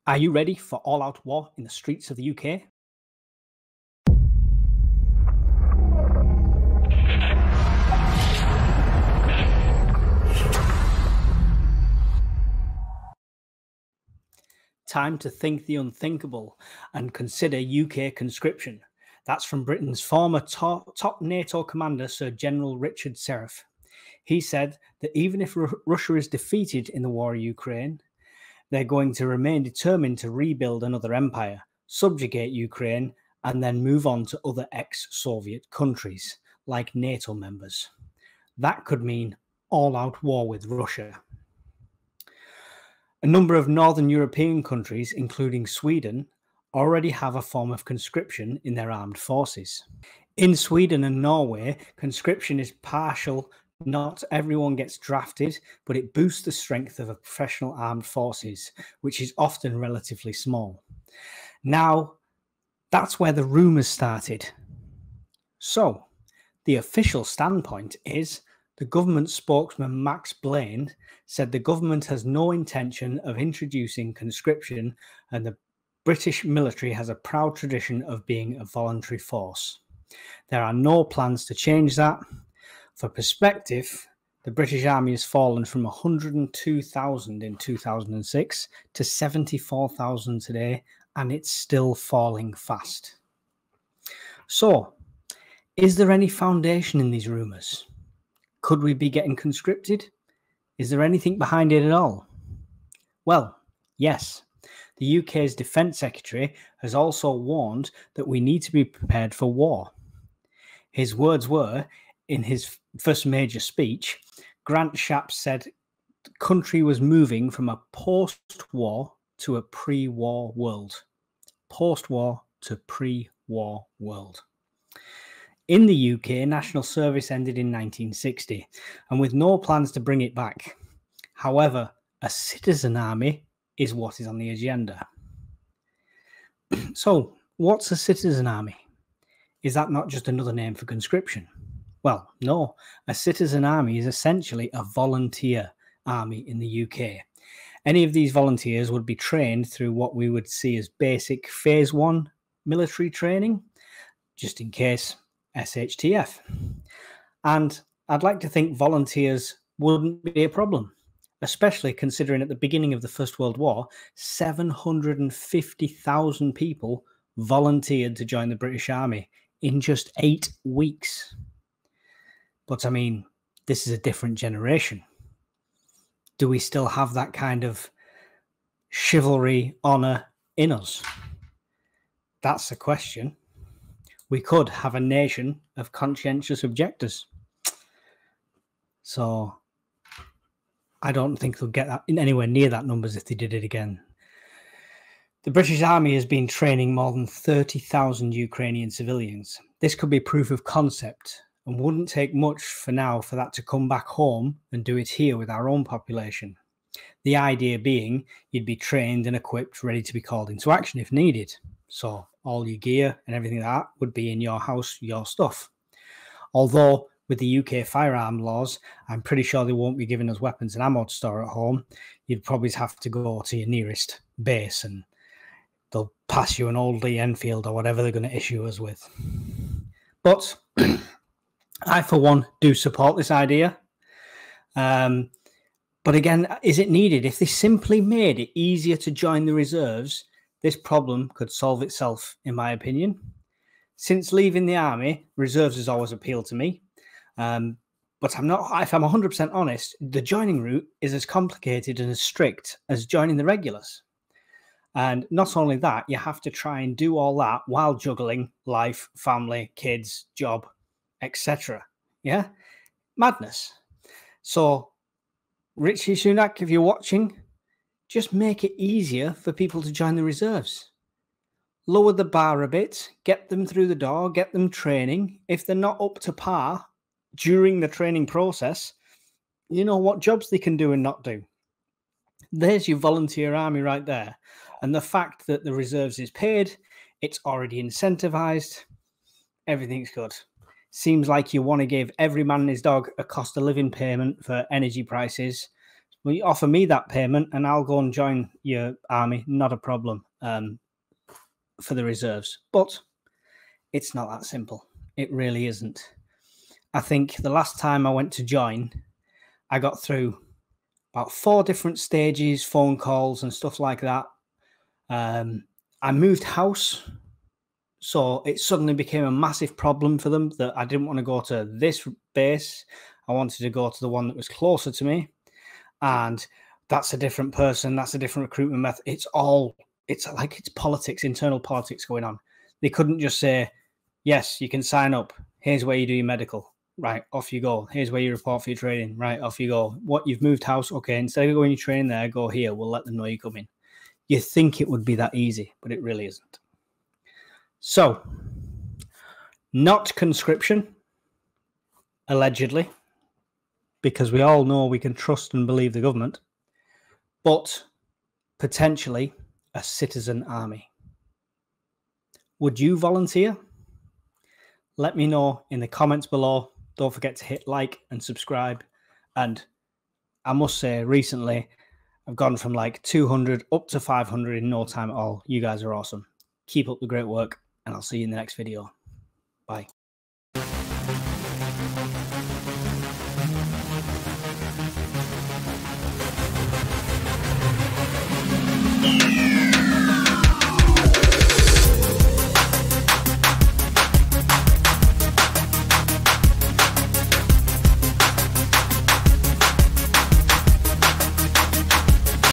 Are you ready for all-out war in the streets of the UK? Time to think the unthinkable and consider UK conscription. That's from Britain's former top NATO commander, Sir General Richard Serif. He said that even if Russia is defeated in the war in Ukraine, they're going to remain determined to rebuild another empire, subjugate Ukraine, and then move on to other ex-Soviet countries, like NATO members. That could mean all-out war with Russia. A number of Northern European countries, including Sweden, already have a form of conscription in their armed forces. In Sweden and Norway, conscription is partial. Not everyone gets drafted, but it boosts the strength of a professional armed forces, which is often relatively small. Now, that's where the rumours started. So, the official standpoint is the government spokesman Max Blaine said the government has no intention of introducing conscription and the British military has a proud tradition of being a voluntary force. There are no plans to change that. For perspective, the British Army has fallen from 102,000 in 2006 to 74,000 today, and it's still falling fast. So, is there any foundation in these rumours? Could we be getting conscripted? Is there anything behind it at all? Well, yes. The UK's Defence Secretary has also warned that we need to be prepared for war. His words were, in his first major speech, Grant Shapps said the country was moving from a post-war to a pre-war world. Post-war to pre-war world. In the UK, national service ended in 1960, and with no plans to bring it back. However, a citizen army is what is on the agenda. So, what's a citizen army? Is that not just another name for conscription? Well, no. A citizen army is essentially a volunteer army in the UK. Any of these volunteers would be trained through what we would see as basic Phase 1 military training, just in case SHTF. And I'd like to think volunteers wouldn't be a problem, especially considering at the beginning of the First World War, 750,000 people volunteered to join the British Army in just 8 weeks. But I mean, this is a different generation. Do we still have that kind of chivalry, honour in us? That's the question. We could have a nation of conscientious objectors. So I don't think they'll get that in anywhere near that numbers if they did it again. The British Army has been training more than 30,000 Ukrainian civilians. This could be proof of concept and wouldn't take much for now for that to come back home and do it here with our own population. The idea being you'd be trained and equipped, ready to be called into action if needed. So all your gear and everything like that would be in your house, your stuff. Although with the UK firearm laws, I'm pretty sure they won't be giving us weapons and ammo to store at home. You'd probably have to go to your nearest base and they'll pass you an old Lee Enfield or whatever they're going to issue us with. But I, for one, do support this idea. But again, is it needed? If they simply made it easier to join the reserves, this problem could solve itself, in my opinion. Since leaving the army, reserves has always appealed to me. But if I'm 100% honest, the joining route is as complicated and as strict as joining the regulars. And not only that, you have to try and do all that while juggling life, family, kids, job, etc. Yeah? Madness. So, Richie Sunak, if you're watching, just make it easier for people to join the reserves. Lower the bar a bit, get them through the door, get them training. If they're not up to par during the training process, you know what jobs they can do and not do. There's your volunteer army right there. And the fact that the reserves is paid, it's already incentivized, everything's good. Seems like you want to give every man and his dog a cost of living payment for energy prices. Well, you offer me that payment and I'll go and join your army. Not a problem for the reserves. But it's not that simple. It really isn't. I think the last time I went to join, I got through about 4 different stages, phone calls and stuff like that. I moved house. So it suddenly became a massive problem for them that I didn't want to go to this base. I wanted to go to the one that was closer to me. And that's a different person. That's a different recruitment method. It's like it's politics, internal politics going on. They couldn't just say, yes, you can sign up. Here's where you do your medical. Right, off you go. Here's where you report for your training. Right, off you go. What, you've moved house? Okay, instead of going your training there, go here. We'll let them know you come in. You think it would be that easy, but it really isn't. So, not conscription, allegedly, because we all know we can trust and believe the government, but potentially a citizen army. Would you volunteer? Let me know in the comments below. Don't forget to hit like and subscribe. And I must say, recently, I've gone from like 200 up to 500 in no time at all. You guys are awesome. Keep up the great work, and I'll see you in the next video. Bye.